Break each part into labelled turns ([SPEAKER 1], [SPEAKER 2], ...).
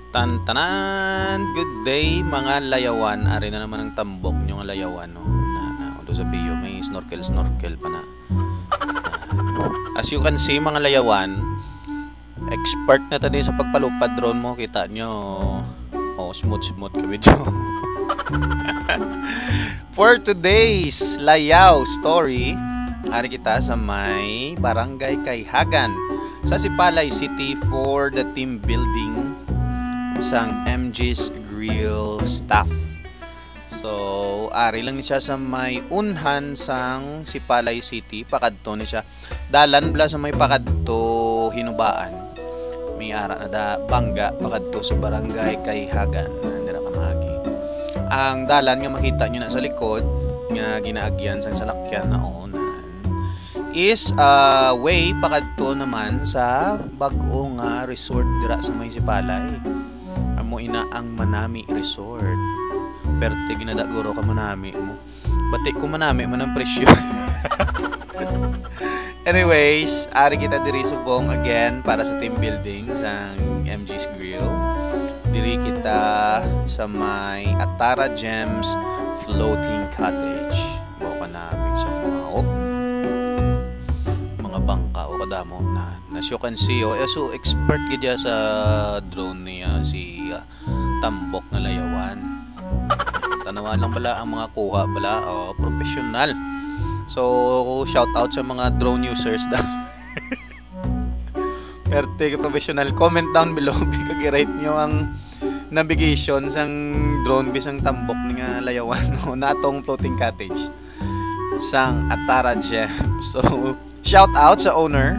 [SPEAKER 1] Tantanan! Good day mga layawan. Ari na naman ang tambok nyo nga layawan. No? Doon sa piyo may snorkel pa na. As you can see mga layawan, expert na tadi sa pagpalupad drone mo. Kita nyo. Oh, smooth ka video. For today's layaw story, ari kita sa may Barangay Kayhagan sa Sipalay City for the team building sang MG's Grill staff. So, ari lang siya sa may unhan sang Sipalay City. Pakadto ni siya. Dalan bla sa may pakadto hinubaan. May ara na da bangga pakadto sa Barangay Kayhagan. Nandira ka magi. Ang dalan nga makita nyo na sa likod nga ginaagyan sang salakyan na onan is way pakadto naman sa bag-o nga resort dira sa may Sipalay. Amo ina ang Manami Resort. Perte ginadaguro ka Manami mo. Batik ko Manami man ang presyo. Anyways, ari kita diri subong again para sa team building sa MG's Grill. Diri kita sa may Atara Gems Floating Cottage. Buka namin sa mga bangka o kadamo na as you can see, so expert gidya sa drone niya si tambok na layawan. Tanawan lang bala ang mga kuha bala, professional. So shout out sa mga drone users da. Perte professional, comment down below bigay-rate nyo ang navigation sang drone bisang tambok nga layawan no, na atong floating cottage sang Atara Gems. So shout out sa owner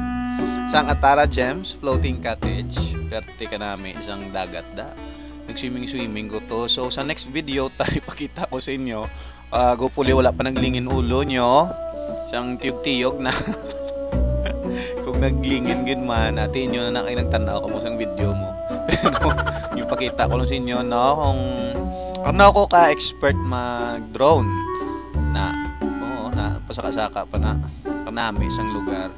[SPEAKER 1] sang Atara Gems Floating Cottage. Perte ka namin isang dagat da. Nag-swimming ko to. So sa next video tayo pakita ko sa inyo. Gopuli wala pa naglingin ulo nyo. Isang tiyog-tiyog na. Kung naglingin gin man, natin nyo na kayo nagtanaw kamo sang video mo. Pero yung pakita ko lang sa inyo no, kung ano ako ka-expert mag-drone na pasaka-saka pa na kanami isang lugar.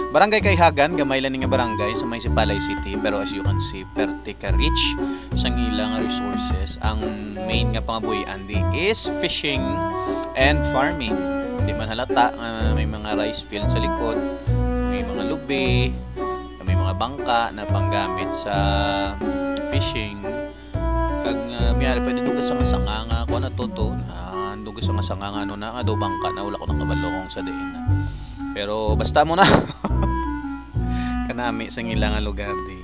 [SPEAKER 1] Barangay Kayhagan, gamay lang nga barangay sa may Sipalay City, pero as you can see, perte ka rich sa ilang resources. Ang main nga pangabuhian di is fishing and farming. Di man halata may mga rice field sa likod, may mga lubi, may mga bangka na panggamit sa fishing. Kag miyari pwede dugas sa sanganga ko na toto na dugas sa sanganga no na daw bangka na wala ko nang kabalo kung sa diin na. Pero basta mo na kanami sa ilang lugar di.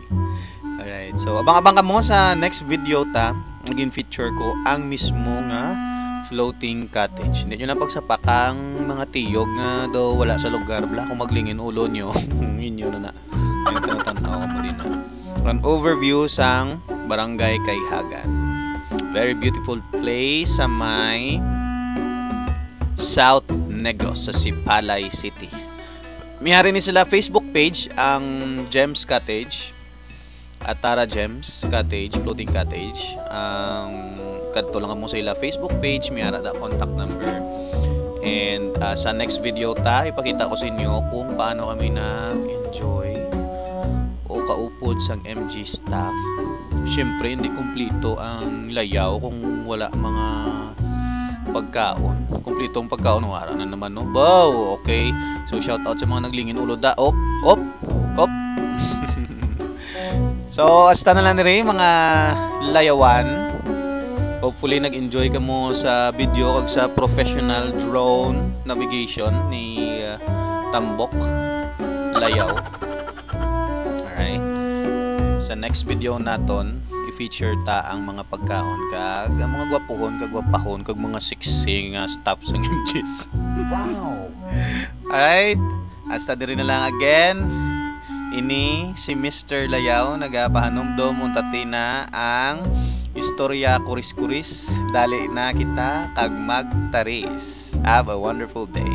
[SPEAKER 1] Alright, so abang-abang ka mo sa next video ta. Naging feature ko ang mismo nga floating cottage. Hindi nyo na pagsapakang mga tiyog nga daw wala sa lugar bla kung maglingin ulo nyo. Inyo na na. Yung tinatanaw mo din na. An overview sang Barangay Kayhagan. Very beautiful place sa may South Negros sa Sipalay City. Miyari ni sila Facebook page ang Gems Cottage, Atara Gems Cottage, Floating Cottage. Ang kadto lang mo sa ila Facebook page, miyara da contact number. And sa next video ta ipakita ko sa inyo kung paano kami na-enjoy o kaupod sang MG staff. Siyempre hindi kumpleto ang layaw kung wala mga pagkaon. Kumpletong pagkaon wala na naman no. Wow, okay. So shout out sa mga naglingin ulo da. Op. So hasta na lang rin mga layawan. Hopefully nag-enjoy ka mo sa video kag sa professional drone navigation ni Tambok Layaw. Alright. Sa next video naton feature ta ang mga pagkaon kag ang mga gwapuhon kag gwapahon kag mga siksing staff sa MGs. Wow. Alright, hasta diri na lang again. Ini si Mr. Layaw nagapahanumdom untati na ang istorya kuris-kuris. Dali na kita kag magtaris. Have a wonderful day.